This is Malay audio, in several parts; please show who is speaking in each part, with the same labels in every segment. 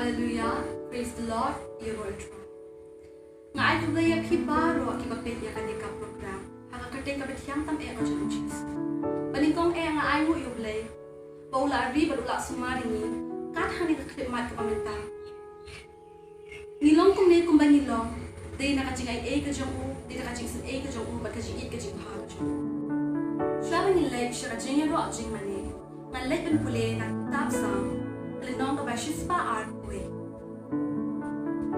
Speaker 1: Hallelujah, praise the Lord, you will try. Ngai tu gaya pibaro aki bakpet ya kanika program. Haka kerte ka bethiam tam e ka jenu Jesus. Balingkong e nga ai mu yublay. Baula ri balula sumaringi. Kat hani ka klip mat ka pamenta. Nilong kum ne kum ba nilong. Day na kajing ai ka jong u, day na kajing sin ka jong u, ba kajing ka jing ha ka jong. Siya bang ilay siya kajing ro ajing mani. Ngalay ben pule na tap sang. Nong ka ba shispa art we.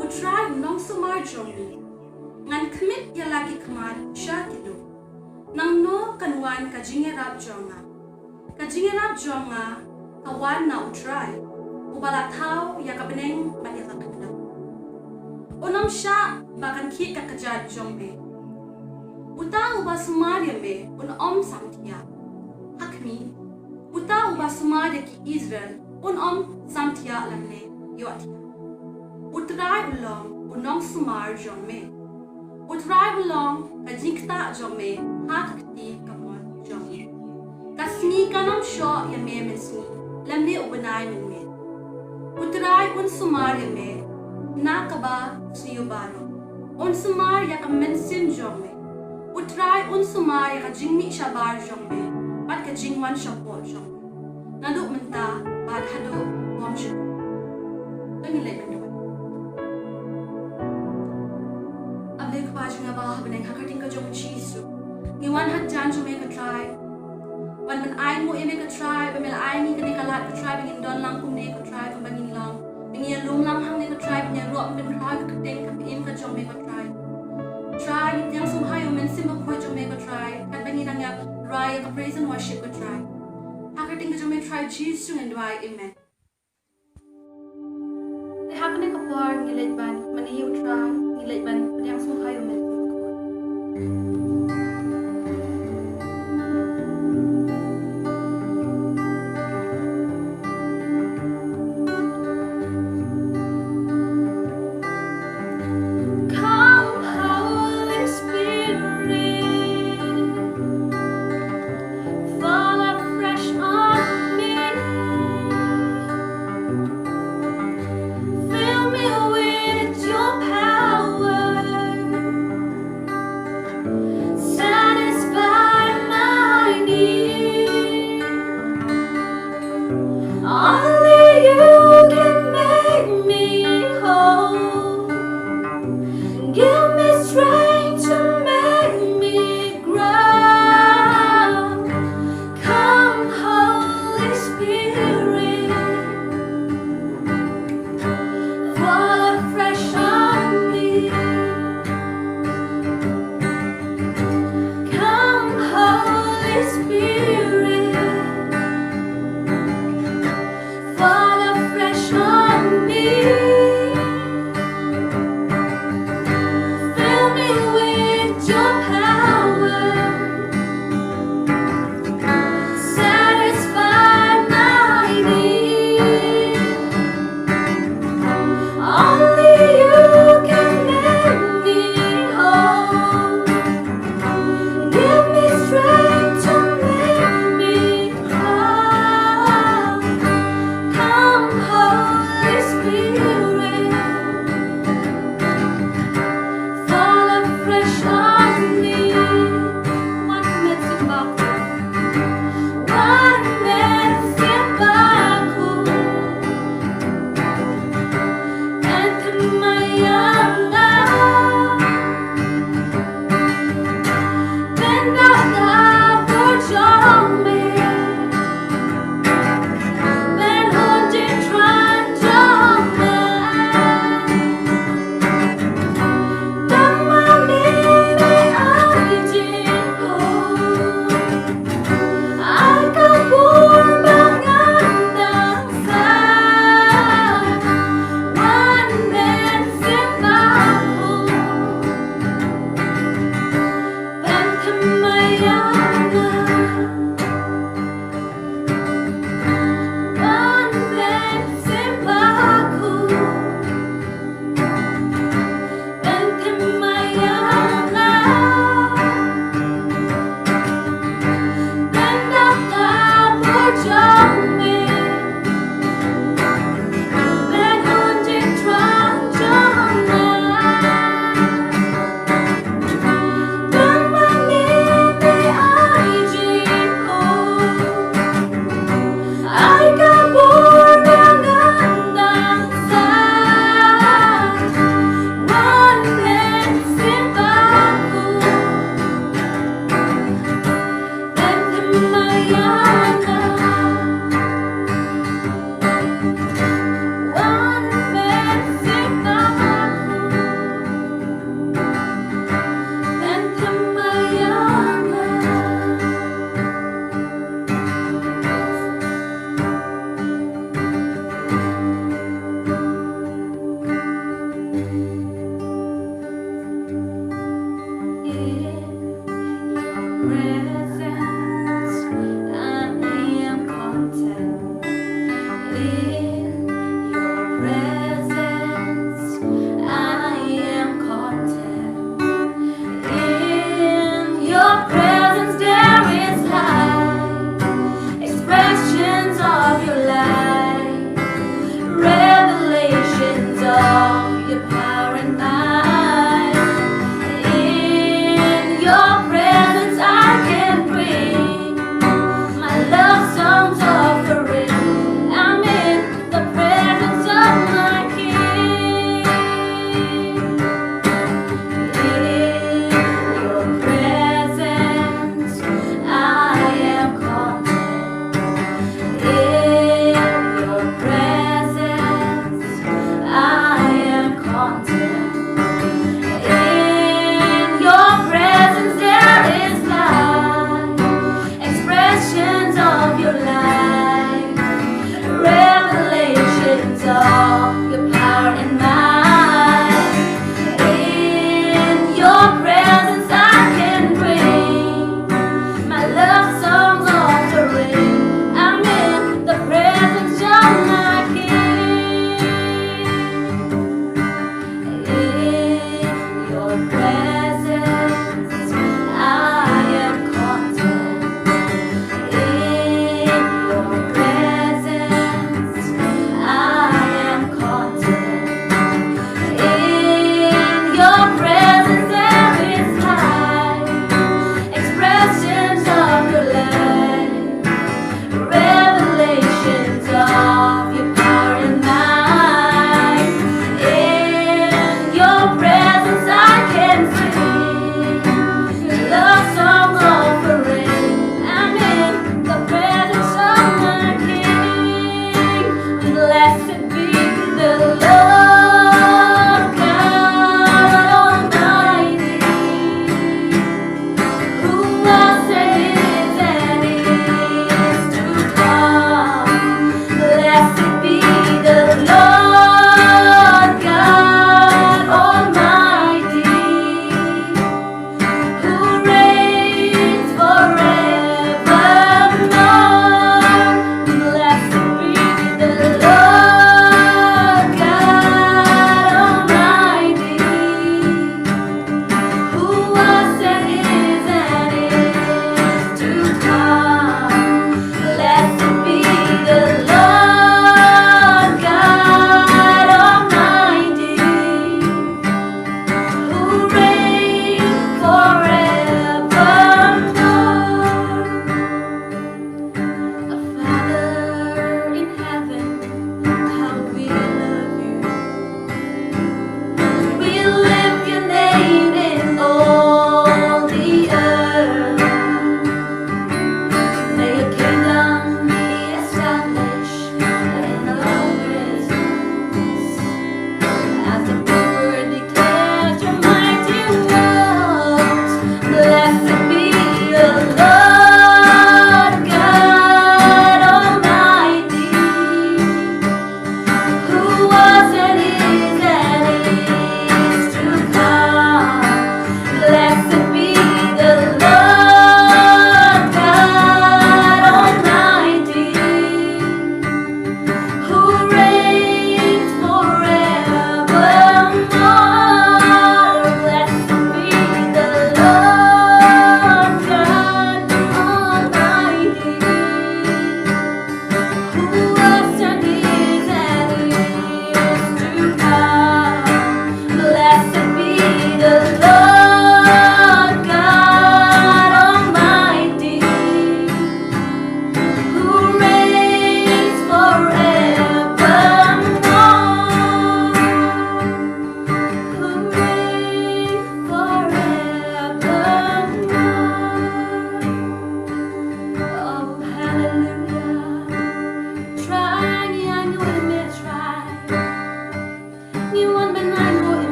Speaker 1: Utray nong sumar jomi. Ngan kmit ya lagi kmat siya tilu. Nang no kanwan ka jingerab jonga. Ka jingerab jonga kawan na utray. Ubala tau ya ka beneng banyak ka kenda. Unam siya bakan ki ka kajad jombe. Uta uba sumarya me unom samtiya. Hakmi. Uta uba sumarya ki Israel. Samtia lamne yotia. Utrai ulong unong sumar jome. Utrai ulong kajikta jome hakti kamon jome. Kasni kanam sho yame mesni lamne ubanai minme. Utrai un sumar yame nakaba siyubaro. Un sumar yakamensim jome. Utrai un sumar yakajingmi shabar jome. Pat kajingwan shapot jome. Naduk menta bad hadu ngomshu. Pengilay berdua. Ablik pajang abah beneng hakating ka jong chisu. Ngiwan hat jan jome ka try. Wan man ay mo ime ka try. Bamil ay ni kani kalat ka try. Bingin don lang kum ne ka try. Kung bangin lang. Bingin lung lang hang ne ka try. Bingin ruak bin try ka kating ka piin ka jome ka try. Try ni tiyang sumhayo men simba ko jome ka try. Kat bangin ang ya raya ka praise and worship ka try. Hakating ka jome try Jesus and why amen. Hakating ka por ngilid ban manihiw try ngilid ban yang sumhayo men
Speaker 2: Fill me with your power.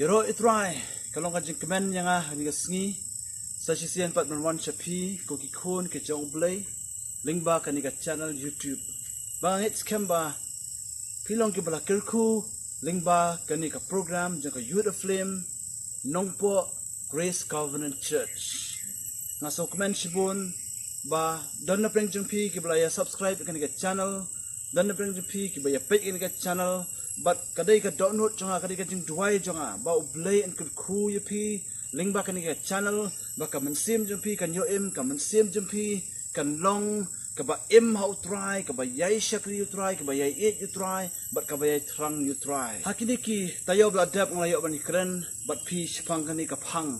Speaker 2: Yero itrai kalong kajing kemen yang ni sengi sa sisian 411 Shapi ko kikun ke jong blay lingba kani ka channel YouTube bang hits kemba pilong ki bala kirku lingba kani ka program jang ka youth flame nongpo Grace Covenant Church ngaso kemen sibun ba don na preng jumpi ki bala ya subscribe kani ka channel don na preng jumpi ki ba ya page kani ka channel but kadai ka download jonga kadai ka jing duai jonga ba ublay and ku yupi link ba kani ka channel ba ka mensim jumpi kan yo im ka mensim jumpi kan long ka ba im how try ka ba yai shakri you try ka ba yai it you try but ka ba yai trang you try hakini ki tayo bla dap nglayo ban kren but pi shpang kani ka phang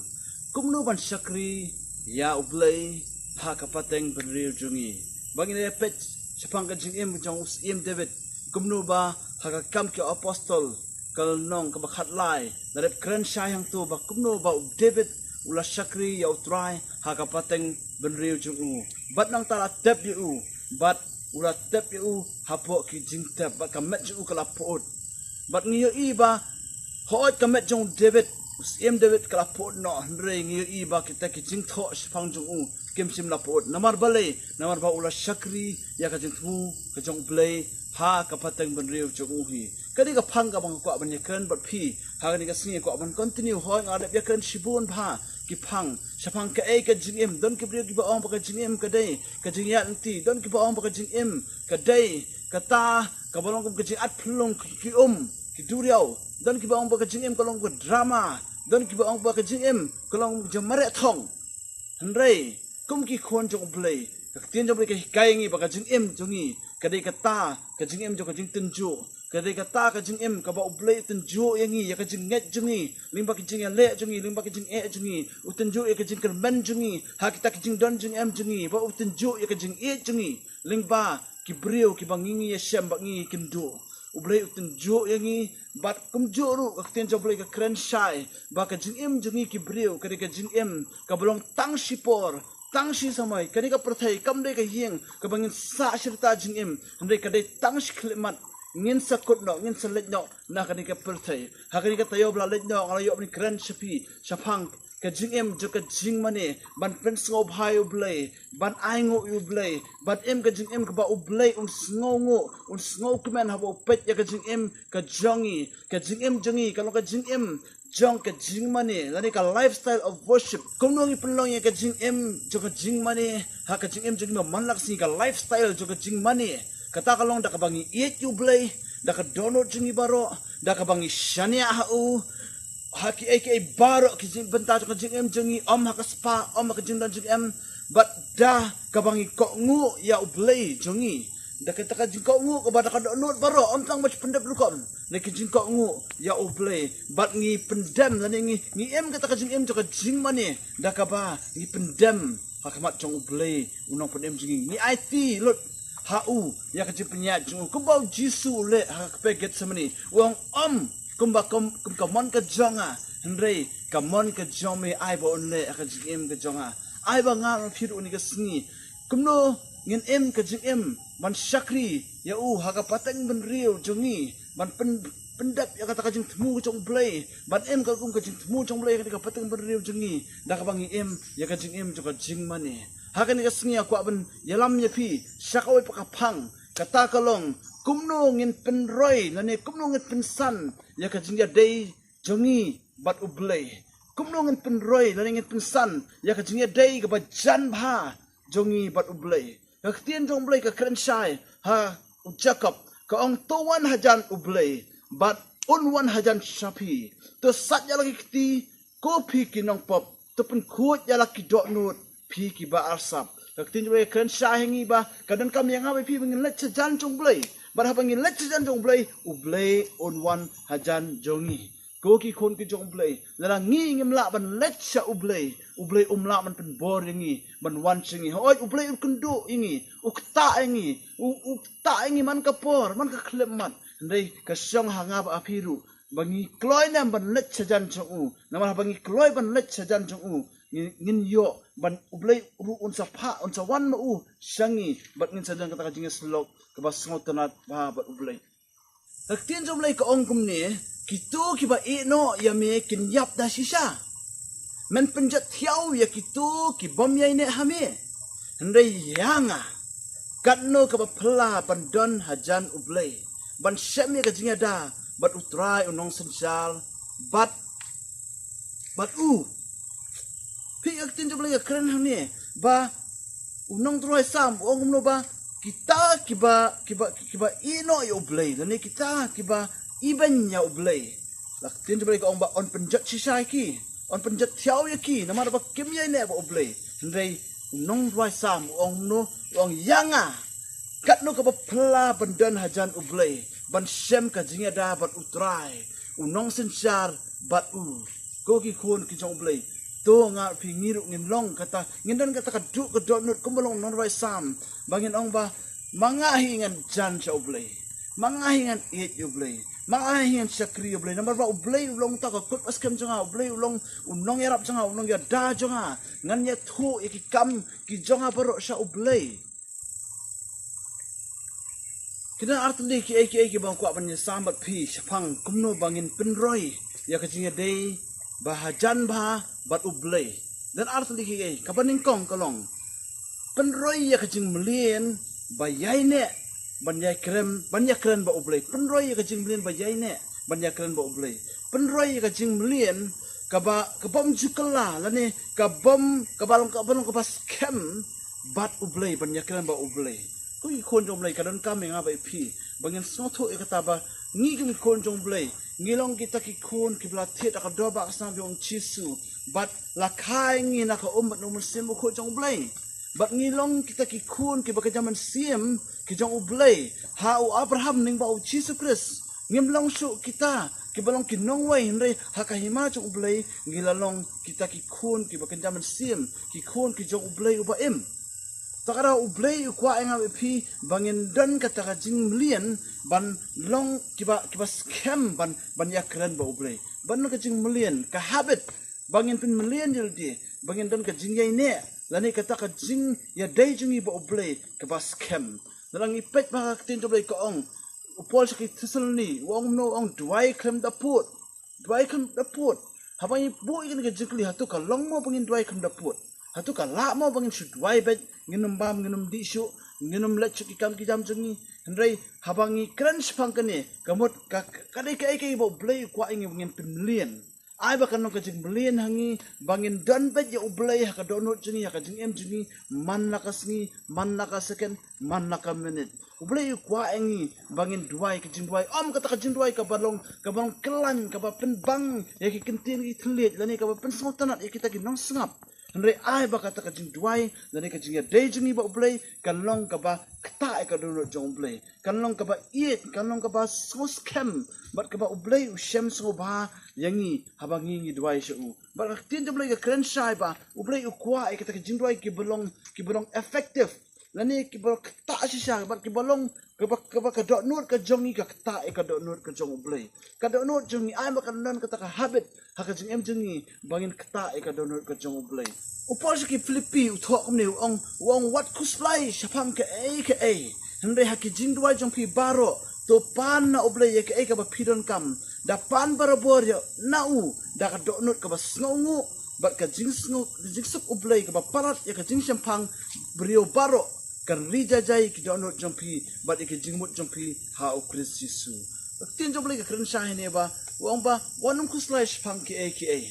Speaker 2: kumnu ban shakri ya ublay ha ka pateng beril jungi bangin ya pet shpang ka jing im jong im David kumnu ba haka kam ke apostol kal nong ka bakhat lai darep kren sayang tu ba kumno ba David ula shakri ya utrai haka pateng benriu jungu bat nang tala tep yu bat ula tep yu hapo ki jing tep ba kamet jungu kala pot bat ngiyo i ba hoot kamet jong David usiem David kala pot no hre ngiyo i ba kita ki jing tho shpang jungu kim sim la pot namar bale namar ba ula shakri ya ka jing thu ka jong blay ha ka pateng benriu jungu hi kadi ka phang ka bang ko ban yakan but pi ha ni ka singi ko ban continue hoi ngade yakan shibun pha ki phang shapang ka e ka jingim don ki brio ki ba ong ka jingim ka dai ka jingya nti don ki ba ong ka jingim ka dai ka ta ka balong ka jing at phlong ki ki duriao don ki ba ong ka jingim ka long ka drama don ki ba ong ka jingim ka long jamare thong hanrei kum ki khon jong play ka tien jong play ka kai ngi ba ka jingim jongi kadai kata ka jingim jo ka jing tenju kadai kata ka jingim ka ba ublay tenju yangi ya ka jing nget jungi limba ki jing le jungi limba ki jing e jungi utenju ya ka jing kermen jungi ha kita ki jing don jing em jungi ba utenju ya ka jing e jungi limba ki brio ki bangingi ya syam bangi kindu ublay utenju yangi bat kumju ru ka tien jo ublay ka kren shai ba ka jingim jungi ki brio kadai ka jingim ka belong tang sipor tang shi samai kani ka perthai kam dei ka hieng ka bangin sa shirta jingim ndai ka dei tang shi khlemat ngin sakut no ngin salet no na kani ka perthai ha kani ka tayo bla let no ngala yo ni kran shapi shapang ka jingim jo ka jing mane ban pen sngo bhai ublay ban ai ngo ublay ban em ka jingim ka ba ublay un sngo kmen ha bo pet ya ka jingim ka jingim jongi ka lo ka jingim jong ka jing mane lani ka lifestyle of worship kumnong ipulong ya ka jing em jo ka jing mane ha ka jing em jo ma manlak si ka lifestyle jo ka jing mane kata kalong da ka bangi eat you blay da ka dono jingi baro da ka bangi shania ha u ha ki aka baro ki jing benta jo ka jing em jongi om ha ka spa om ka jing dan jing em but da ka bangi ko ngu ya u blay jongi da ka taka jing ko ngu ka ba da ka dono baro on tang mach pendep lukom neki jing ko ngu ya ublay bat ngi pendem lani ngi em kata ka jing em joka jing mane da ka ba ngi pendem hakamat jong ublay unong pendem jing ngi IT lot ha u ya ka jing penya jong kumbau jisu le ha ka peget samani wong kumba ka mon ka jonga ndrei ka mon ka jome ai ba on le ka jing em ka jonga ai ba nga phir uni ka sngi kumno ngin em ka jing em man shakri ya u ha ka pateng ben riu jongi ban pendap ya kata kajing temu jong blay ban em ka kum kajing temu jong blay ka pateng beriu jengi da ka bangi em ya kajing em jo kajing mane ha kan ka sngi aku ban yalam ya pi syakawai pakapang kata kalong kumno ngin penroi lane kumno ngin pensan ya kajing ya dei jongi bat ublay kumno ngin penroi lane ngin pensan ya kajing ya dei ka bajan bha jongi bat ublay ka tien jong blay ka kren shai ha ujakap ka ong tuan hajan ublay but unwan hajan shapi to sat ya lagi kiti ko pi kinong pop to pun kuat ya lagi dok nut pi ki ba arsap ka tin we kan shahingi ba kadan kam yang abai pi bangin let hajan jong blay but ha bangin let hajan jong blay ublay unwan hajan jongi ko ki khon ki jong blay la ngi ngim la ban let sha ublay umla man pen bor yangi ban wan singi oi ublay kundu ingi ukta ingi man ka por man ka khlemat ndai ka syong hanga ba apiru bangi kloy nam ban let sajan chong namar bangi kloy ban let sajan chong ngin yo ban ublay ru unsa pha unsa wan ma u shangi bat ngin sajan kata jinga slok ka bas ngotanat ba bat ublay Raktin jom lai ka ong kum ni kitu kiba no ya me kin yap da shisha men penjat thiau ya kitu ki bom ya ne hame ndai yanga katno ka ba phla bandon hajan ublei ban shem ya ka jinga da bat utrai unong senjal bat u pi aktin jom lai ka kren hame ba unong troi sam ong no ba kita kiba ino ya ublei dan kita kiba iban ya ublei laktin jom lai ka ong ba on penjat shisha ki on penjat thiau ya ki nama ba kim ya ne ba ublei ndai unong troi sam ong no ong yanga katno ka ba phla bandan hajan ublei ban shem ka jinga da bat utrai unong senchar bat u ko ki khon ki jong ublei to nga phi ngiru ngim long kata ngindan kata ka du ka donut kumbolong non roi sam bangin ong ba mangahingan jan cha ublei mangahingan et ublei mangahingan sakri ublei number ba ublei ulong ta ka kut askem janga ublei ulong unong yarap janga unong ya da janga ngan ya thu ki kam ki janga baro sha ublei kina artli ki bang kwa ban sambat phi shapang kumno bangin pinroi ya ka jinga dei bahajan ba bat ublei dan artli ki kabaning kong kalong pinroi ya ka jing mlien bayai ne banyai krem ba ublei pinroi ya ka jing mlien bayai ne banyai krem ba ublei pinroi ya ka jing mlien kabam jukala lani kabam kabalong ka bas kem bat ublei banyai krem ba ublei kui kon jong blai kadon kam nga bai phi bangin snotho e kata ba ngi kim kon jong blai ngilong kita ki kon ki bla the ta ka do ba asam jong chisu bat la khai ngi na ka umbat no musim ko jong blai bat ngilong kita ki kon ki ba ka jaman sim ki jong blai ha u abraham ning ba u chisu kris ngimlong su kita ki balong ki nong wai hindai ha ka hima jong blai ngilalong kita ki kon ki ba ka jaman sim ki kon ki jong blai u ba em takara ublei ukwa enga pi bangin dan kata ka jing mlien ban long kiba scam ban ya keren ba ublei ban ka jing mlien ka habit bangin pin mlien jildi bangin dan ka jing yai ne lani kata ka jing ya dai jingi ba ublei ka ba scam dalang ipet ba ka tin ublei ka ong upol sa ki tisel ni wong no ong duai krem da put habang ibu ikan ka jingli hatu ka long mo bangin duai krem da put hatu ka la mo bangin shoot duai bet nginum bam nginum di shu nginum let chu ki kam ki jam jungi hendrai habangi crunch phang kane kamot ka kadai kai bo blei kwa ingi ngin pinlien ai ba kan ka jing blien hangi bangin don bet ya ublei ha ka donut jungi ha ka jing em jungi man la ka sngi man la ka second man la ka minute ublei kwa ingi bangin duai ka jing duai om ka ta ka jing duai ka balong kelan ka ba pen bang ya ki kentin ki thlet lani ka ba pen smok tanat ya kita ki nong sngap Henry ai ba kata ka jing duai dan ka jing dei jingi ba ublei kan long ka ba kta ka do jong ublei kan long ka ba eat kan long ka ba so scam bat ka ba ublei u shem so ba yangi habangi ngi duai shu ba ka tin ublei ka kren shai ba ublei u kwa ai kata ka jing duai ki belong effective lani ki ba kta shi sha ba ki belong ka do nur ka jongi ka kta ka do nur ka jong ublei ka do nur jongi ai ba kan non kata ka habit ha ka jing em jongi bangin kta ka do nur ka jong ublei upor ki Filipi uthok ni ong wat kuslai shapang ka ai hendai ha ki jing duai jong pi baro to pan na ublei ka ba pidon kam da pan barabor ya na u da ka do nur ka ba sngongu bat ka jing sup ublei ka ba parat ya ka jing shampang brio baro kan rija jai ki do nur jong pi bat ki jing mut jong pi ha u Kris Yesu tin jong ublei ka kren sha ne ba wong ba wanum kuslai shapang ki ai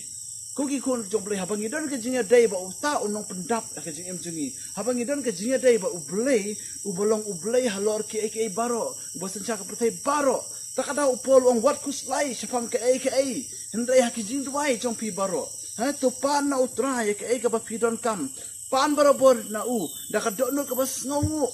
Speaker 2: Kuki kun jong blei habang idon ke jinga dai ba uta unong pendap ke jing em jingi habang idon ke jinga dai ba ublei ubolong ublei halor ki ai baro bosan cha ka pertai baro takada upol ong wat kuslai shapang ke ai hendai ha ki jing duai jong pi baro ha to pan na utra ya ke ai ka ba pidon kam pan barabor na u da ka do no ka ba sngongu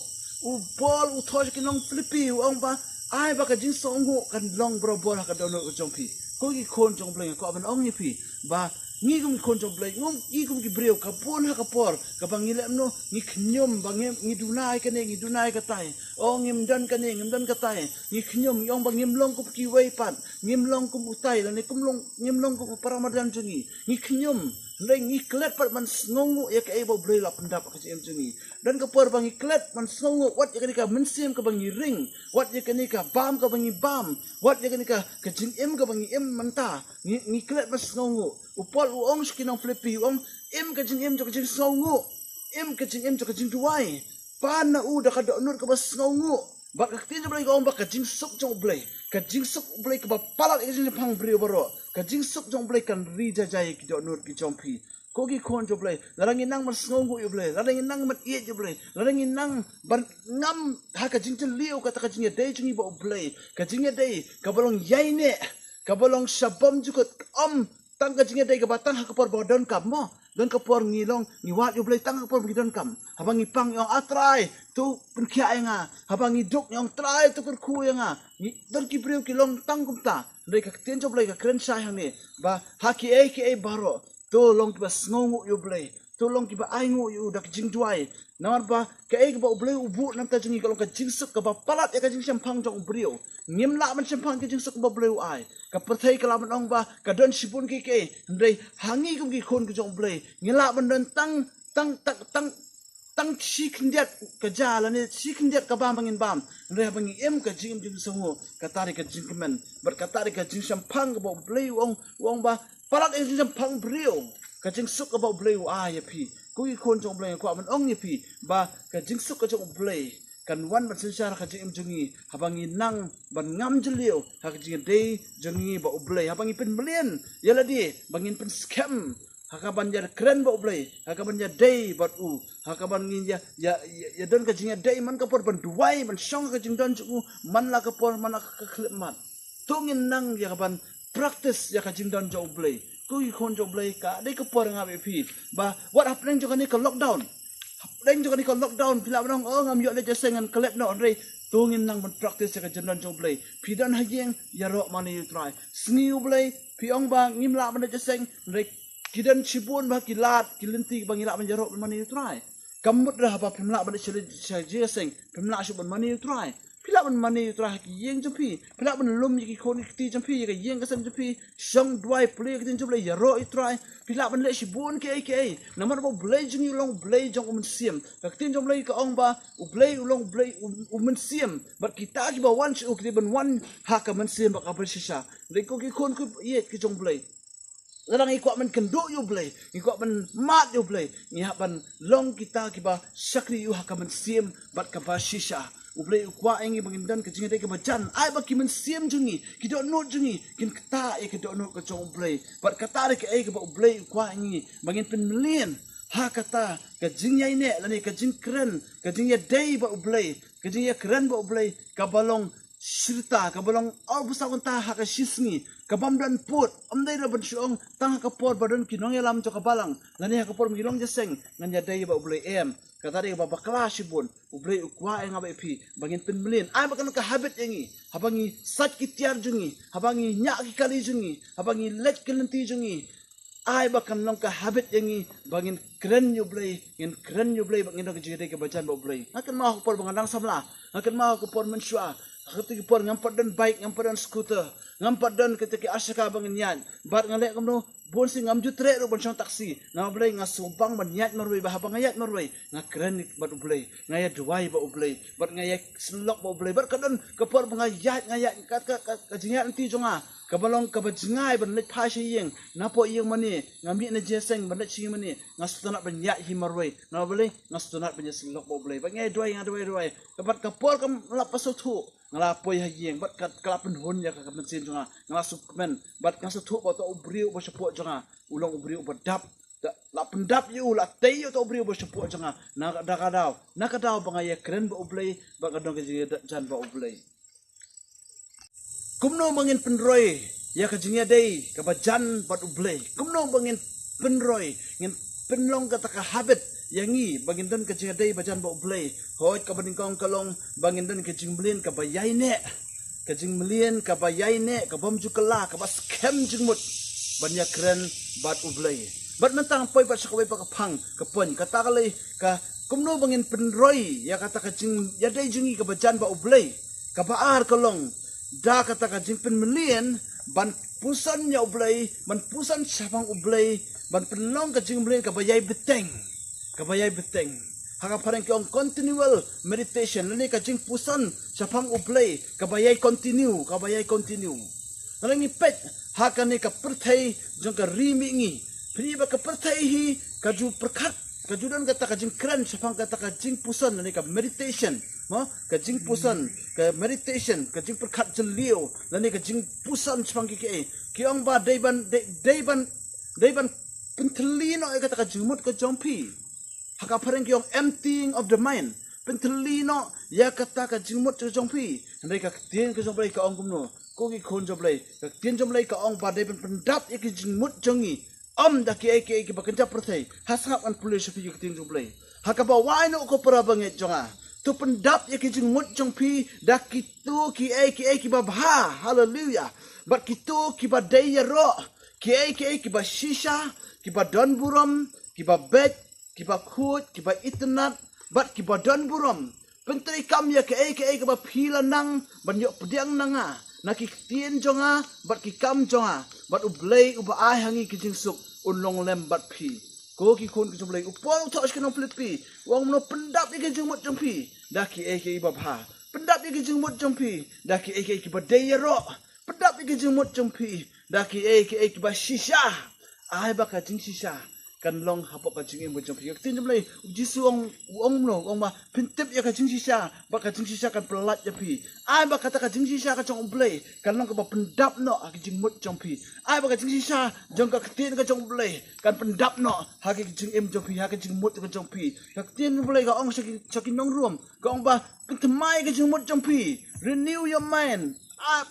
Speaker 2: upol uthoj ki nong Filipi ong ba ai ba ka jing songu kan long barabor ha ka do no jong pi kuki kun jong blei ko aban ong ni pi ba ngi kum kon jong blai ngom i kum ki breu ka pon ha ka por ka bangilem no ngi khnyom bangem ngi dunai ka ne ngi dunai ka tai o ngim dan ka ne ngim dan ka tai ngi khnyom yong bangim long ku ki wei pan ngim long ku utai la ne kum long ngim long ku paramadan jungi ngi khnyom lei ngi klet pat man sngongu ya ka ebo blai la pendap ka em jungi dan kapor bangi klet man snongo wat ya kanika mensim ka bangi ring wat ya kanika bam ka bangi bam wat ya kanika kajing em ka bangi em manta ni klet man snongo upol uong skinong flipi uong em kajing em jo kajing snongo em kajing em jo kajing duai pan na u da ka donur ka bas snongo bak tin jo blai ka ong bak kajing suk jo blai kajing suk blai ka ba palak kajing pang brio baro kajing suk jo blai kan ri jajai ki donur ki jompi kogi kon jo blai larangin nang mas ngongu jo blai larangin nang mat ie jo blai larangin nang ban ngam ha ka jing liu kata ka jing dei jungi bo blai ka jing dei ka bolong yai ne ka bolong sabam jukut tang ka jing dei ka batang ha ka por bodon kam mo don ka por ngilong ni wat jo blai tang ka por bodon kam habang ipang yong atrai tu pun kia nga habang iduk yong trai tu kur ku nga ni don ki priu ki long tang kum ta dei ka tien jo blai ka kren sai hang ni ba ha ki e baro tolong kiba sngongu yu blay tolong kiba aingu yu dak jing duai namar ba ka e kiba blay ubu nam ta jingi kalong ka jing suk ka ba palat ya ka jing champang jong brio ngim la man champang ka jing suk ba blay ai ka perthai kala man ong ba ka don sibun ki ke ndai hangi kum ki khon ka jong blay ngila man don tang si kindiat ka jala ni si kindiat ka bam bangin bam ndai bangi em ka jing songo ka tari ka jing kemen ber ka tari ka jing champang ka ba blay wong ba parak is jam pang brio ka jing suk ka ba blay wa ya pi ku i kon jong blay ko man ong ya pi ba ka jing suk ka jong blay kan wan man sensar ka jing jungi habangi nang ban ngam jelio ha ka jing dei jungi ba blay habangi pen melian ya ladi bangin pen scam ha ka ban ya keren ba blay ha ka ban ya dei bat u ha ka ban ngin ya don ka jing dei man ka por ban duai man song ka jing don ju man la ka por man ka klip mat tungin nang ya ka ban practice ya kajing don jo blay kui kon jo blay ka dei ka por nga be pi ba what happening jo kani ka lockdown happening jo kani ka lockdown pila bang ngam yo le jasengan collect no re tungin nang ban practice ya kajing don jo blay pi dan hajeng ya ro mani you try sniu blay pi ong ba ngim la ban jaseng re kidan chibun ba kilat kilinti bang ila ban ya ro mani you try kamut dah ba pimla ban jaseng pimla shu ban mani you try pila ban mani tra ki yeng jampi pila ban lum ki khon ki jampi ka yeng ka sam jampi song dwai play ki jampi ya ro i try pila ban le shi bun ke namar bo blay jing long blay jong um siam ka tin jong blay ka ong ba u blay long blay um siam but kita ki ba wan chu ki ban wan ha ka man siam ba ka ba shisha le ko ki khon ku ye ki jong blay larang ikwa man kendo yu blay ikwa man mat yu blay ni ha ban long kita ki ba sakri yu ha ka man siam bat ka ba shisha ublay ukwa ingi bangindan ka jinga dei ka bajan ai ba kimen siam jungi ki do no jungi kin kata e ki do no ka jong ublay but kata re ka e ka ba ublay ukwa ingi bangin pen million ha kata ka jingya ine lani ka jing kren ka jingya dei ba ublay ka jingya kren ba ublay ka balong sirta ka balong au busawon ta ha ka shisngi ka bamdan put amdai ra ban syong tang ka por badon kinong yalam jo ka balang lani ha ka por ngilong jaseng nganya dei ba ublay em kata dia bapa kelas sibun ublay ukwa yang abai pi bangin pen melin ai makan ka habit yangi habangi sat ki tiar jungi habangi nyak ki kali jungi habangi let kelenti jungi ai bakan long ka habit yangi bangin keren ublay bangin ka jide ke bacan ublay akan mau por bangandang samla akan mau ko por mensua ketika por ngampat dan bike ngampat dan skuter ngampat dan ketika asyaka bangin yan bar ngalek kamno bon sing ngam jutre ro bon syang taksi nga blay nga sumbang ban nyat marway ba habang ayat marway nga kren bat ublay nga ya duai ba ublay bat nga ya slok ba ublay bar kadon kapor bangayat nga ya ka jingat ti jonga kabalong kabajingai ban let phai yeng napo yeng mani ngami na jeseng ban let chi mani nga stunat ban yat hi marway nga blay nga stunat ban slok ba ublay ba nga duai kabat kapor kam lapaso thu ngalapoy hayeng bat kalapen hon ya ka mensin jonga ngalasuk men bat nga thu ba to ubriu ba sepo jonga ulong ubriu ba dap la pendap yu la tei yu to ubriu ba sepo jonga nakadaw bangaya keren ba ublay ba kadong ke jan ba ublay kumno mangin penroy ya ka jingya dei ka ba jan bat ublay kumno mangin penroy ngin penlong kata ka habit yangi bagindan ka jingya dei ba jan ba ublay hoy ka baningkong kalong bagindan ka jingblin ka bayai ne ka jingmlien ka bayai ne ka bom jukala ka ba scam jingmut banya keren bat ublay bat mentang poi bat sakawai pa ka phang ka pon ka takalay ka kumno bangin penroy ya kata ka jing ya dei jingi ka ba jan ba ublay ka baar kalong da kata ka jing pen melien ban pusan ya ublay ban pusan sabang ublay ban penlong ka jingblin ka bayai beteng haka parang kiong continual meditation lani ka jing pusan sapang ublay kabayay continue nang ni pet haka ni ka perthai jong ka rimi ngi pri ba ka perthai hi ka ju perkhat ka judan kata ka jing kran sapang kata ka jing pusan lani ka meditation ka jing pusan ka meditation ka jing perkhat jelio lani ka jing pusan sapang ki kiong ba dayban pentelino kata ka jumut ka jompi haka parang kiong emptying of the mind pentelino ya kata ka jumut ka jompi ndai ka tien ka jomplay ka ong kumno ko ki khon jomplay ka tien jomplay ka ong ba dayban pendap ki jumut jongi da ki ba kenja perthai hasap an pulis pi ki tien jomplay haka ba wai no ko para banget jonga tu pendap ki jumut jompi da kitu ki ba bha hallelujah but kitu ki ba daya ro ki ba shisha ki ba don buram ki ba bet ki ba khut ki ba itnat bat ki ba don buram pentri kam ya ki ba phila nang ban yo pediang nanga naki tien jonga bat ki kam jonga bat ublei uba ai hangi ki jingsuk unlong lem bat phi ko ki khon ki jublei upol thos ki no flipi wong no pendap ki jingmut jompi da ki ba bha pendap ki jingmut jompi da ki ba deyro pendap ki jingmut jompi da ki ba shisha ai ba ka jing shisha kan long hapok ka jing mo jompi tin jomlei jisu ong no ong ma pintip ya ka jing shisha ba ka jing shisha kan pelat ya pi ai ba kata ka jing shisha ka jong blei kan long ka ba pendap no ka jing mut jompi ai ba ka jing shisha jong ka tin ka jong blei kan pendap no ha ka jing em jompi ha ka jing mut ka jompi ka tin blei ka ong sakin nong ruam ka ong ba pentemai ka jing mut jompi renew your mind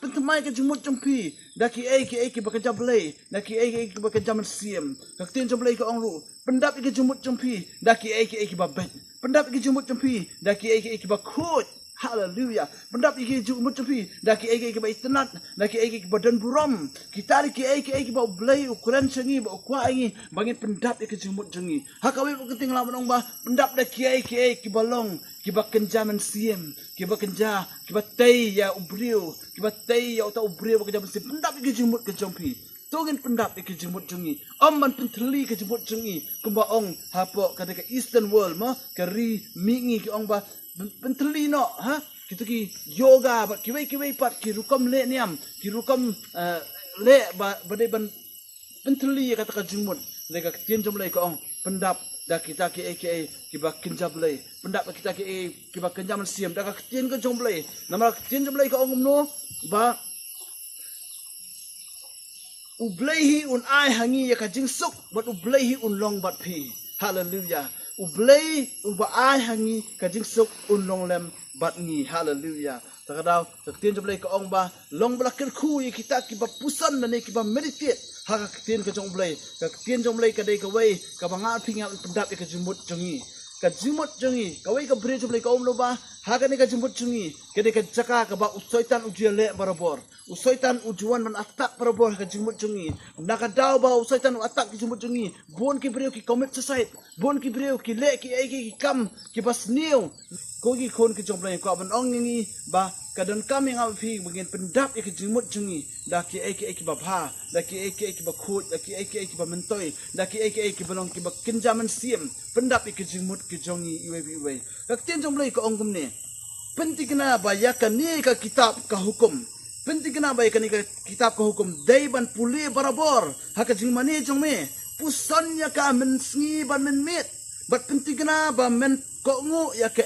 Speaker 2: pentemai ka jumut jumpi daki ki bekerja belai daki ki bekerja mensiam kaktin jumlai ka ongru pendap ki jumut jumpi daki ki babet pendap ki jumut jumpi daki ki bakut hallelujah pendap ki jumut jumpi daki ki ba itnat daki ki badan buram kita ki ba belai ukuran sengi ba kwa ngi bangin pendap ki jumut jengi hakawi keting lawan ong ba pendap daki ki balong kiba kenjaman siem kiba kenja kiba tei ya ubriu kiba tei ya uta ubriu ba kenjaman siem pendap ki jumut ke jompi togin pendap ki jumut jengi amman penteli ki jumut jengi kumba ong hapo kata ke eastern world ma kari mingi ki ong ba penteli no ha kitu ki yoga ba kiwei pat ki rukam le niam ki rukam le ba de ban penteli kata ka jumut lega tien jomlai ko ong pendap da kita ki ba kinjablai pendap kita ki ba kenjaman siam da ka tien ka jomblai nama tien jomblai ka ongum no ba ublaihi un ai hangi ya ka jingsuk bat ublaihi un long bat phi hallelujah ublai uba ai hangi ka jingsuk un long lem bat ngi hallelujah takadaw tien jomblai ka ong ba long blakir khu kita ki ba pusan na ki ba meditate haka tien ka jong blai ka tien jong blai ka dei ka wei ka bangal pingal pendap ka jumut jongi ka wei ka bre jong blai ka om lo ba haka ni ka jumut jongi ka dei ka jaka ka ba usoitan ujiale barabor usoitan ujuan man atak barabor ka jumut jongi nakadaw ba usoitan atak ki jumut jongi bon ki bre ki commit suicide bon ki bre ki le ki kam ki bas new ko ki khon ki jong blai ko ban ong ngi ba kadon kami ngam phi begin pendap ki jumut jongi da ki ba bha da ki ba khut da ki ba mentoi da ki balong ki ba kinjaman siem pendap ki jumut ki jongi iwe kak tien jong blai ko ong gumne pentingna ba ya ka ni ka kitab ka hukum pentingna ba ya ka ni ka kitab ka hukum dai ban puli barabor haka jing mani jong me pusan ya ka men sngi ban men met bat pentingna ba men ko ngu ya ka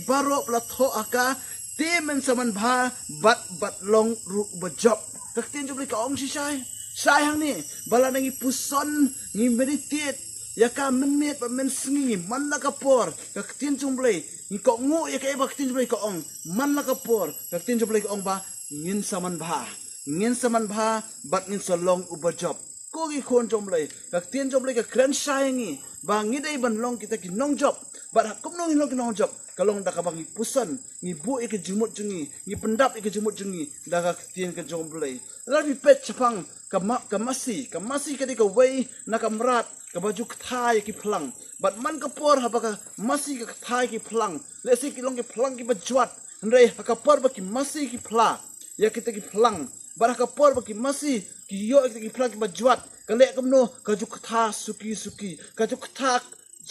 Speaker 2: baro la tho aka temen saman bha bat long ru bajop kaktin jubli ka ong sisay sayang ni bala nangi puson ngi meditate ya ka menit ba men sngi man la kapor kaktin jubli ni ko ngu ya ka kaktin jubli ka ong man la kapor kaktin jubli ka ong ba ngin saman bha bat ngin solong u bajop ko gi khon jomlai kaktin jubli ka kran sayangi ba ngidai ban long kita ki nong job bat kum nong long ki nong job kalong da ka bangi pusan ngi bu ke jumut jungi ngi pendap ke jumut jungi da ka tien ke jomblai la bi pet chapang ka masih ka de ka wei na kamrat ka baju thai ki phlang bat man ka por ha ba ka masih ka thai ki phlang le si ki long ki phlang ki bajuat ndai ha ka por ba ki masih ki phla ya kita ki phlang bar ka por ba ki masih ki yo ki phlang ki bajuat ka le kam no ka ju tha suki ka ju tha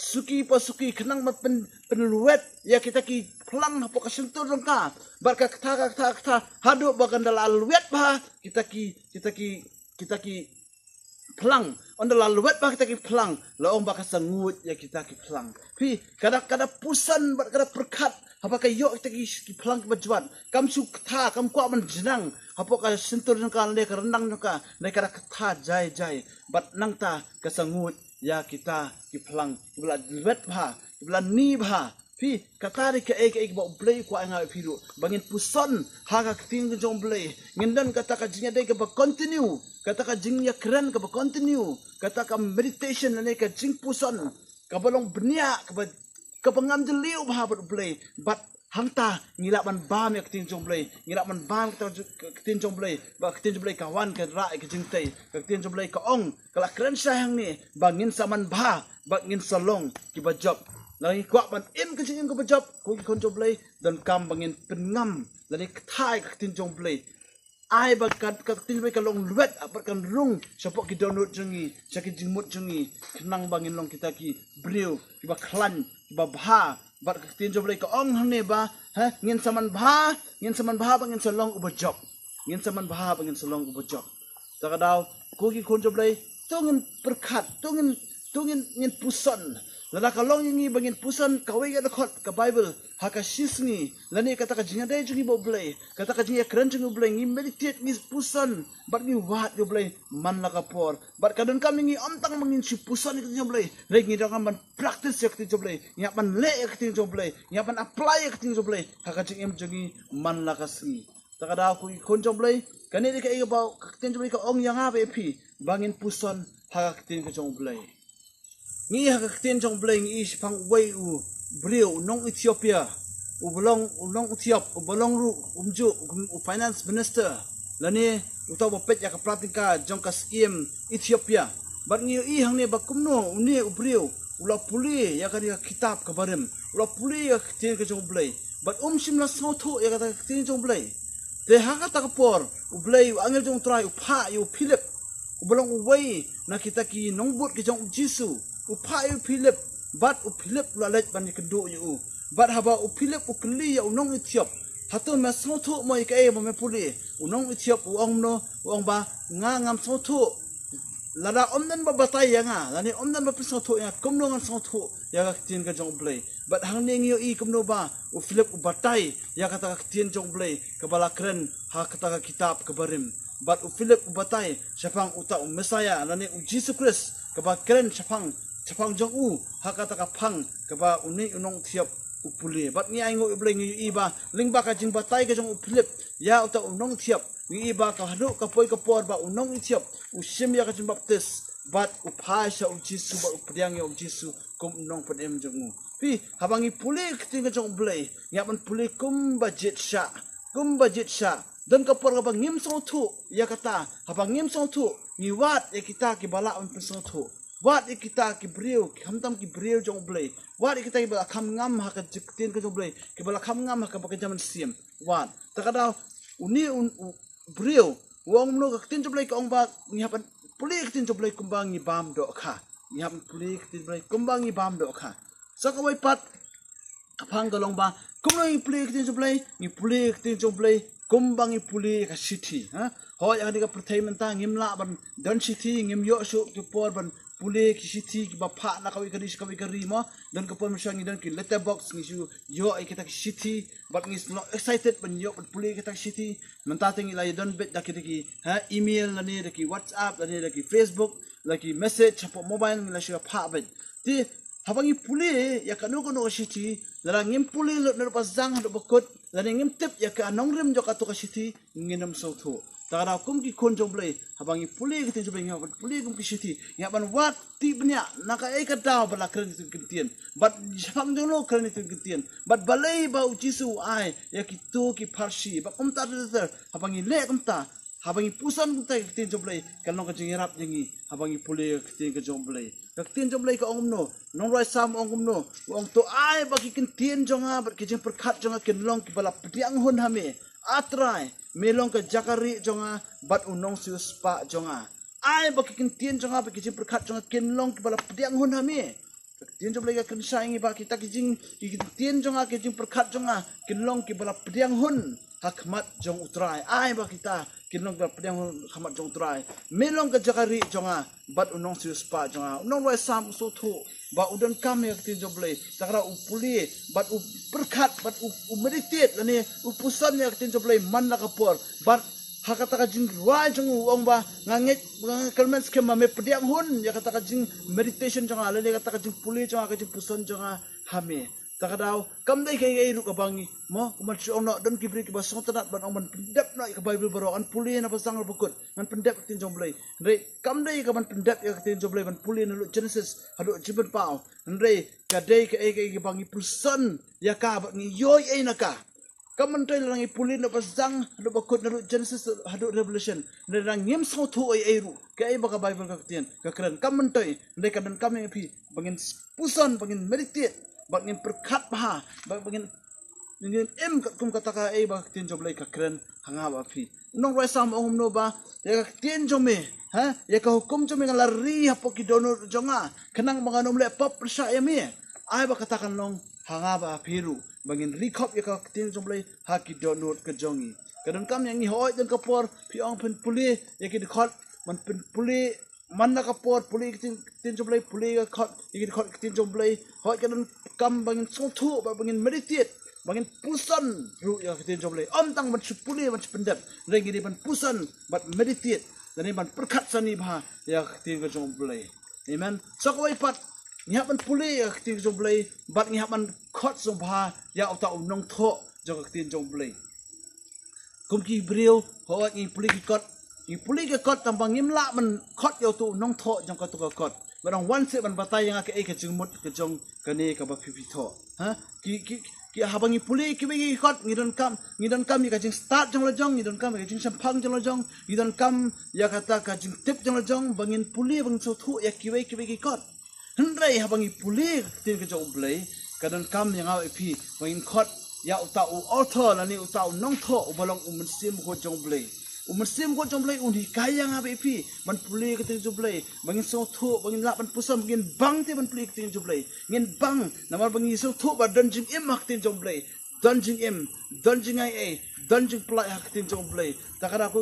Speaker 2: suki pa suki kenang mat penluet ya kita ki pelang hapo kasentur rongka bar ka kata hadu bagan dalal luet bah kita ki pelang onda laluet bah kita ki pelang laong ba kasangut ya kita ki pelang pi kada pusan bar kada perkat apa kayo kita ki pelang bajuan kam su kata kam kwa man jenang hapo ka sentur rongka le ka rendang rongka le kada kata jai bat nang ta kasangut ya kita ki pelang kibla luet bah kibla ni bah pi katari ka ek ba play ko nga piru bangin puson haga ting jong play ngindan kata ka jinya dai ka ba continue kata ka jingnya keren ka ba continue kata ka meditation ne ka jing puson ka balong benia ka bangam jeliu ba ba play but hangta ngilak man ba me ting jong play ngilak man ba ka ting jong play ba ting jong play kawan ka ra ka jing tai ka ting jong play ka ong kala keren sayang ni bangin saman ba bangin salong ki ba job lagi kuat ban in kencing ke bejap ku ki konjom play dan kam bangin pengam lagi thai ka tin jong play ai ba ka tin play ka long luet apat kan rung sapok ki download jengi sakit jingmut jengi kenang bangin long kita ki breu ki ba klan ki ba bha bat ka tin jong play ka ong hne ba ha ngin saman bha bangin salong ubejap ngin saman bha bangin salong ubejap takadaw ku ki konjom play tungin perkat tungin ngin puson lala kalong yang bangin pusan kawai ka dakot ka Bible haka sisngi lani kata ka jinga dai jungi boblay kata ka jinga keren jungi boblay ngi meditate ngi pusan bat ngi wat yo boblay man la ka por bat kadon kami ngi ontang mangin si pusan ngi jungi boblay reg ngi dong man practice yak tinjo boblay nya man le yak tinjo boblay nya man apply yak tinjo boblay haka jing jungi man la ka sngi takada ku konjo boblay kani ka iga ba ka tinjo boblay ka ong yang ha pi bangin pusan haka tinjo boblay ngi haka tin jong bleng i pang wei u breu nong Ethiopia u belong Ethiop u belong ru umju u finance minister lani u to bopet ya ka pratika jong ka scheme Ethiopia bar ngi i hang ne ba kumno uni u breu u la puli ya ka kitab ka barem u la puli ya tin ka jong blei bat sim la so tho ya ka tin jong blei te haka ta ka por u blei u angel jong try u pha u philip u belong u wei na kita ki nong bot ki jong jisu upai Philip bat Philip lalet ban kedo yu bat haba Philip ukli ya unong Ethiop hatu ma sotho moi ka e me puli unong Ethiop uong no uong ba nga ngam sotho lada omnan ba batai ya nga lani omnan ba sotho ya komno ngam sotho ya ka tin ka jong play bat hang ning yu i komno ba Philip batai ya kata ka tin jong play ka bala kren ha kata ka kitab ka barim bat Philip batai syapang uta Messiah lani Jesus Christ ka ba kren syapang jong u hakata ka phang ka ba uni unong thiap upuli bat ngi ai ngo ibleng ngi iba lingba ka jing batai ka jong Philip ya uta unong thiap ngi iba ka hadu ka poi ka por ba unong thiap usim ya ka jing baptis bat uphasha u Jisu ba upriang ya u Jisu kum unong padem jong u pi habangi puli ka jong blai ya ban puli kum budget sha dan ka por ka ba ngim so thu ya kata habang ngim so thu ngi wat ya kita ki bala un so thu wat kita ki breu hamtam ki breu jong blai wat kita ki bala kham ngam ha ka jiktin ka jong blai ki bala kham ngam ha ka ba jaman sim wat takada uni breu wong no ka tin jong blai ka ong ba ni hapan puli tin jong blai kumbang ni bam do kha ni hapan puli tin blai kumbang ni bam do kha sa ka wai pat kapang galong ba kumno ni puli tin jong blai ni puli tin jong blai kumbang ni puli ka city ha ho ya ni ka perthai menta ngimla ban dan city ngim yo su ki por ban puli ki city ki ba pha na kawi kari mo dan ka pon masang dan ki letterbox ni su yo ai kita ki city but is not excited ban yo puli kita city menta ting ila don bet da ki ha email na ni da ki whatsapp da ni da ki facebook la ki message po mobile ni la su pha bet ti habangi puli ya kanu city la ngim puli lo na pas jang do bokot la ngim tip ya ka nong rim jo ka to ka city nginam so thu takara kum ki kon jong blai habangi puli ki tin jong blai puli kum ki city ya ban wat ti bnya naka e ka daw bala kren tin kintien bat japang jong lo kren tin kintien bat balai ba u Jisu ai ya ki tu ki parsi ba kum ta ter habangi le kum ta habangi pusan kum ta ki tin jong blai kalong ka jing rap jingi habangi puli ki tin ka jong blai ka tin jong blai ka ong no nong roi sam ong kum no ong to ai ba ki kintien jong a ba ki jing perkhat jong a kin long ki bala pdiang hun hame atrai melong ka jakari jonga bat unong siu spa jonga ai ba ki kintien jonga ba ki jing perkhat jonga kin long ki bala pdiang hun hame Tien jom lagi kan sai ngi ba kita kijing tien jong kijing perkat jong kinlong ki bala pediang hun hakmat jong utrai ai ba kita kinlong bala pediang hun hakmat jong utrai melong ka jakari jong bat unong sius pa jong unong wai sam so thu ba udan kam ya tien jom lay takra upuli bat u perkat bat u meditate lani u pusan ya tien jom lay man la kapor bat hakata ka jing wai jong ong ba nganget kalmen skema me pediang hun ya kata ka jing meditation jong ala le kata ka jing puli jong ka jing puson jong hame takadaw kam dai kai ru ka bangi mo kuman si ong no don kibri ki basong tanat ban ong man pendep na ka bible baro an puli na pasang bukut man pendep tin jong blai re kam dai ka man pendep ya tin jong blai ban puli na lu genesis hadu jiben pao re ka dai ka ai bangi puson ya ka ba ngi yoy ai na ka kamantoy lang ipulin na pasang hadu bakot na Genesis hadu Revelation na lang ngim so thu ay ru kay baka Bible ka tiyan kakran kamantoy ndai kadan kami pi bangin puson bangin meditate bangin perkat bah bangin em kum kata ka ay baka tiyan joblay kakran hanga ba pi nong rai sam ong no ba ya tiyan jome ha ya ka hukum jome ngalari hapo ki donor jonga kanang mga nomle pop persa ya mi ay baka katakan long hanga ba piru bangin recop ya ka tin jomblai haki donut ke jongi kadang kam yang ni hoi dan kapor piong pen puli ya ki khot man pen puli man na kapor puli tin jomblai puli ka khot ya ki khot tin jomblai hoi kadang kam bangin sotu bangin meditate bangin pusan ru ya tin jomblai tang man puli man pendap rengi di ban pusan bat meditate dan ni ban perkat sani bah ya tin jomblai amen so ko pat ngiap man puli ya tin jomblai bat ngiap man khot sobha ya uta unong tho jong tin jomblai kum ki brio ho ngi puli ki kot tambang ngim la man khot ya tu unong tho jong ka tu ka kot barang wan se ban batai yang ka ke jingmut ke jong kane ka ba pipi tho ha ki habang ngi puli ki begi kot ngi don kam ka jing start jong la jong ngi don kam ka jing sampang jong la jong ngi don kam ya kata ka jing tip jong la jong bangin puli bang so thu ya ki begi kot hendrai habang ngi puli tin ke jomblai kadang kam yang aw pi bangin khot ya uta u author lani uta u nong tho ubalong umensim ko jomblai un hikaya nga pi man puli ke tin jomblai bangin so tho bangin la ban pusam bangin bang te ban puli ke tin jomblai ngin bang namar bangin so tho ba donjing im hak tin jomblai donjing ai donjing plai hak tin jomblai takara ko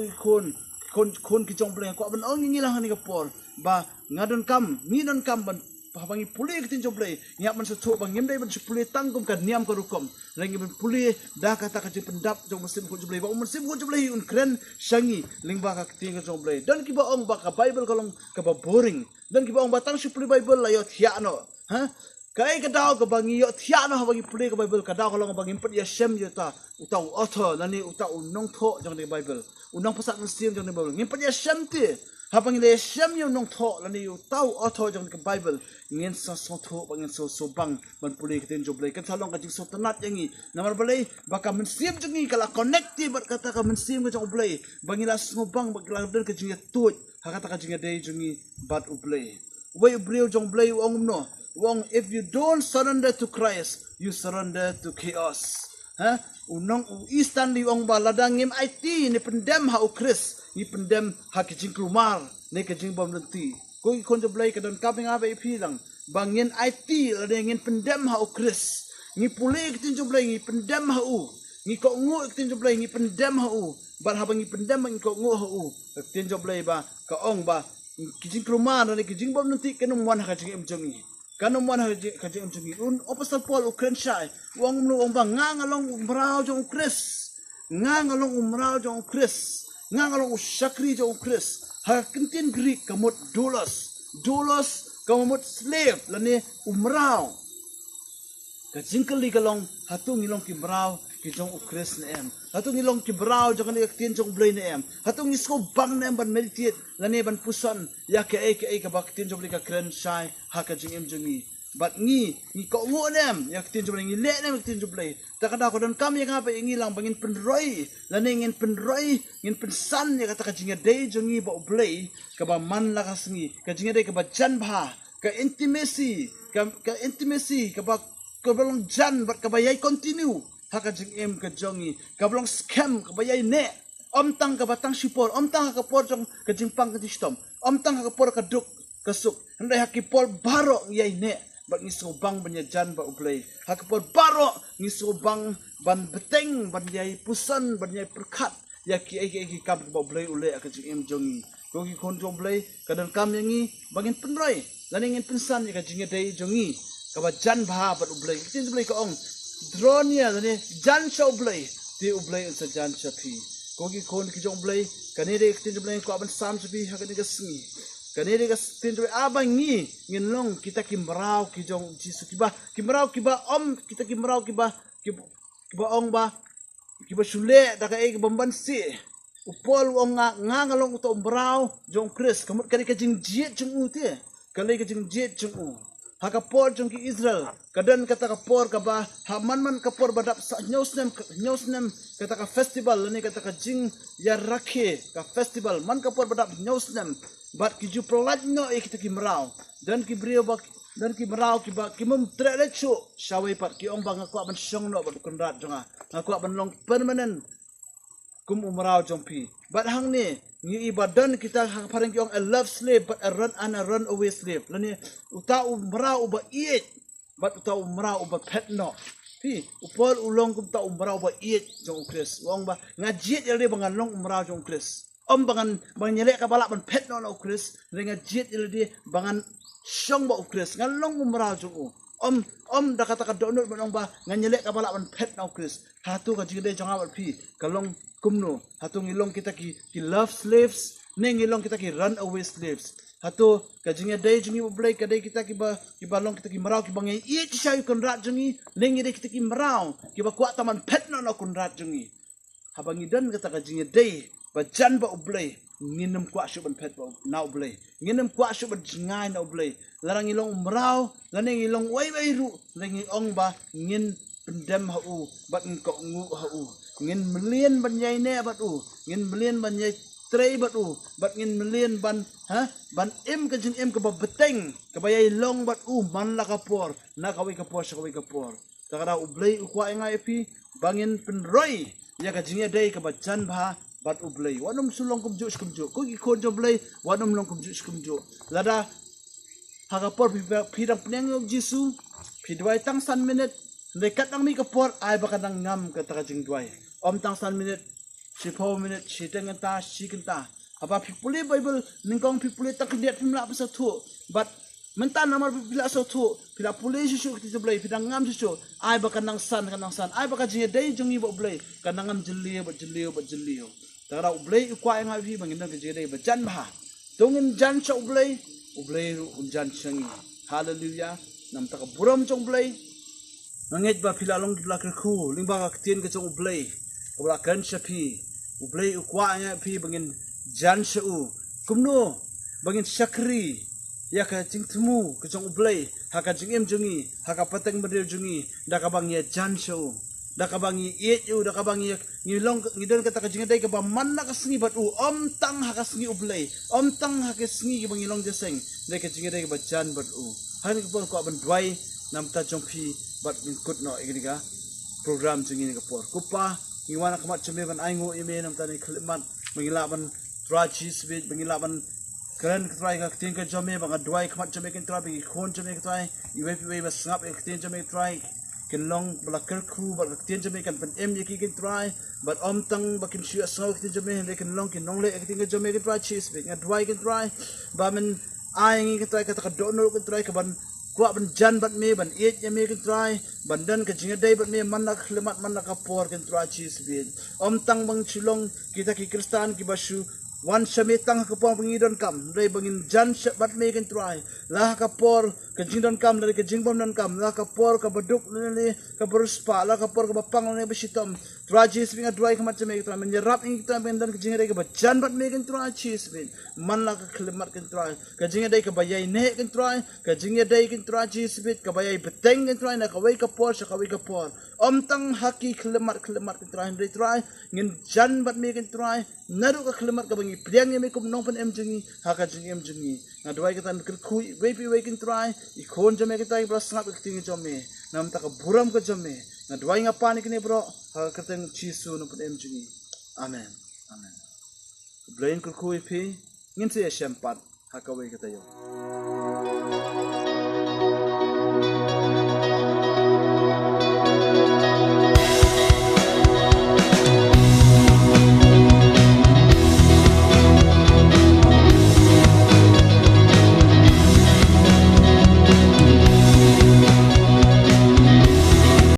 Speaker 2: kon ki jomblai ko ban ong ngi lang ni ka por ba ngadon kam mi don kam ban habangi puli kitin jomblai ngiap man so bang ngim dai ban puli tangkum kan niam ko rukom rangi ban puli da kata ka pendap jong musim ko jomblai ba musim ko jomblai un kren sangi lingba ka kitin ko jomblai dan ki ba ong ba ka bible kolong ka ba boring dan ki ba ong batang si puli bible la yo thiano ha kai ka daw ka bangi yo thiano habangi puli ka bible ka daw kolong bang impet ya sem yo ta utau author lani utau nong tho jong ni bible unong pasak musim jong ni bible ngimpet ya sem ti habang le sem yo nong tho lani utau author jong ni bible ngin so tho bangin so bang ban puli kitin jomblai kan salong ka jing so tanat yangi namar balai baka mensim jengi kala connective kata ka mensim ka jomblai bangila so bang bagla den ka jing tut hakata ka jing dei jengi bat ublai way ublai jomblai ong no wong if you don't surrender to Christ you surrender to chaos ha unong istan li ong baladang ngim IT ni pendem ha ukris ni pendem ha kijing krumar ni kijing bom lenti koi kon jomblai ka don kaping ave pi lang bangin IT la ngin pendem ha ukris ngi puli kitin jomblai ngi pendem ha u ngi ko ngu kitin jomblai ngi pendem ha u ban ha bangi pendem ngi ko ngu ha u kitin jomblai ba ka ong ba kijing krumar ni kijing bom lenti kenum wan ha kijing emjongi kanum wan ha kijing emjongi un apostle Paul ukren shai wong nu ong ba ngangalong umrao jong ukris ngangalong umrao jong ukris ngangalong usakri jong ukris ha kintin Greek kamut doulos kamut slave lani umrao ka jingkali kalong hatung ilong ki brao ki jong ukris na em hatung ilong ki brao jong ni tin jong blay na em hatung isko bang na em ban meditate lani ban pusan ya ke ka bak tin jong blay ka kren shai ha ka jing em jongi bat ni ko ngo nem ya tin jong blay ngi le nem tin jong blay takada ko don kam ya nga pa ingi lang bangin penroi lani ngin penroi ngin pensan ya kata ka jing dei jongi ba blay ka ba man la ka singi ka jing dei ka ba jan ba ka intimacy ka ba ka belong jan bat ka bayai continue haka jing em ka jongi ka belong scam ka bayai ne tang ka batang sipor tang ka por jong ka jing pang ka distom tang ka por ka duk ka suk handai hakipol baro yai ne bat ngisubang banyajan ba ublay hakapor baro ngisubang ban beteng ban yai pusan ban yai perkat ya ki ai kam ba ublay ule akajing em jongi kogi kon jong ublay kadan kam yangi bangin penroi laning pensan ya kajing dei jongi kaba jan ba bat ublay tin ublay ko ong dronia lani jan sha ublay ti ublay sa jan chapi kogi kon ki jong ublay kanere tin ublay ko aban sam chapi hakani gasni kanere gas tin ublay abang ni nginlong kita kimrau ki jong jisu kimrau kiba om kita kimrau kiba ong ba kiba sule daga e bomban si upol ong nga ngalong to umbrau jong kris kamut kali kajing jiet jong u te kali kajing jiet jong u hakapor jong ki Israel kadan kata kapor kaba man kapor badap sa nyosnem kata ka festival ni kata ka jing ya rakhe ka festival man kapor badap nyosnem bat ki ju prolat no e kita kimrau dan ki brio bak dan ki merau ki ba ki mum trechu shawai pat ki ong bang ko ban shong no ba kun rat jonga ko ban long permanent kum umrau jompi bat hang ni ngi ibadan kita hang pareng ki ong a love slave but a run away slave lani uta umrau ba iet bat uta umrau ba pet no pi upol ulong kum ta umrau ba iet jong kris ong ba ngajiet yale bangan long umrau jong kris om bangan bang nyelek ka balak ban pet no kris ngajiet yale bangan Syong ba ukris ngalong umrau jung om da kata ka donut banong ba nganyelek ka bala ban pet na ukris hatu ka jide jong awal pi kalong kumno hatu ngilong kita ki love slaves ne ngilong kita ki run away slaves hatu ka jinga day jungi ublay ka day kita ki balong kita ki marau ki bangai i chisay kun rat jungi lengi day kita ki marau ki ba kwa taman pet na kun rat jungi habang idan kata ka jinga day ba jan ba ublay nginem kwa shuban pet ba na ublay nginem kwa shuban jingai na ublay larang ilong umrau laning ilong wai ru langi ong ba ngin pendem hau bat ngko ngu hau ngin melian ban yai ne bat u ngin melian ban yai trei bat u bat ngin melian ban ban em ka jin em ka ba beteng ka ba yai long bat u man la kapor na kawai kapor takara ublay ukwa ngai pi bangin penroi ya ka jinga dai ka ba jan ba bat ublay wanum sulong kumju ko ki kon joblay wanum long kumju lada hakapor pidang peneng jisu pidwai tang san minute dekat nang mi kapor ai bakadang ngam kata ka jing dwai om tang san minute 10 minute siteng ta sikenta apa pipuli bible ningkong pipuli tak liat pimla pasal tu but mentan namar pipila so tu pila puli jisu kita joblay pidang ngam jisu ai bakadang san ai bakajing dai jungi bo blay kanang ngam jelio tara ublay ukwa nga vi bangin ka jere ba jan ba tungin jan sa ublay unjan sangi hallelujah nam ta ka buram chong ublay ngit ba pilalong dibla ku lingba ka tien ka chong ublay kabla kan sapi ublay ukwa nga vi bangin jan sa u kumno bangin sakri ya ka tingtmu ka chong ublay haka jingem jungi haka pateng badil jungi da ka bang ya jan sa u da kabangi iet yu da kabangi ngilong ngidon kata ka jingadai ka ba man na kasngi bat u om tang ha kasngi ublay om tang ha kasngi ki bangilong jaseng da ka jingadai ka ba jan bat u han ka por ko ban dwai nam ta jongpi bat min kut no igni ka program jingi ka por kupa ngiwana kamat cheme ban aingo ime nam ta ni khlimat mangilaban trachi sbit mangilaban keren try ka tin ka jome bang dwai kamat cheme kin try bi khon cheme ka try iwe pi ba snap ek tin cheme try kenlong belakar ku bal tian jame kan pen em yaki kin try but om tang bakin shu asau tin jame le kenlong le ek tin jame kin try cheese big ngadwai kin try ba men ai ngi kin try ka ta donor kin try ka ban kwa ban jan bat me ban et yame kin try ban dan ka jinga dai bat me man nak lemat man nak por kin try cheese big om tang bang chulong kita ki kristan ki basu wan shame tang ka pong pangidon kam dai bangin jan bat me kin try lah ka por ka jingdon kam dari ka jingbom don kam lah ka por ka baduk ni ka beruspa lah ka por ka bapang ni besitom tragis binga dry ka macam me men nyerap ing kita bendan ka jingdai ka jan bat me kin try cheese bin man la ka klemat kin try ka jingdai ka bayai ne kin try ka jingdai kin try cheese bit ka bayai beteng kin try na ka wai ka por sa ka wai ka por om tang haki klemat kin try ngin jan bat me kin try naru ka klemat ka bangi priang me kum nong pen em jingi haka jing em jingi ngadwai ka tan kui wai kin try ikon jame kita ibra snap ikting jame nam ta ka buram ka jame ngadwai nga panik ni bro ha kateng chisu no pen em jingi amen blain ku kui pi ngin se sempat ha ka wai ka tayo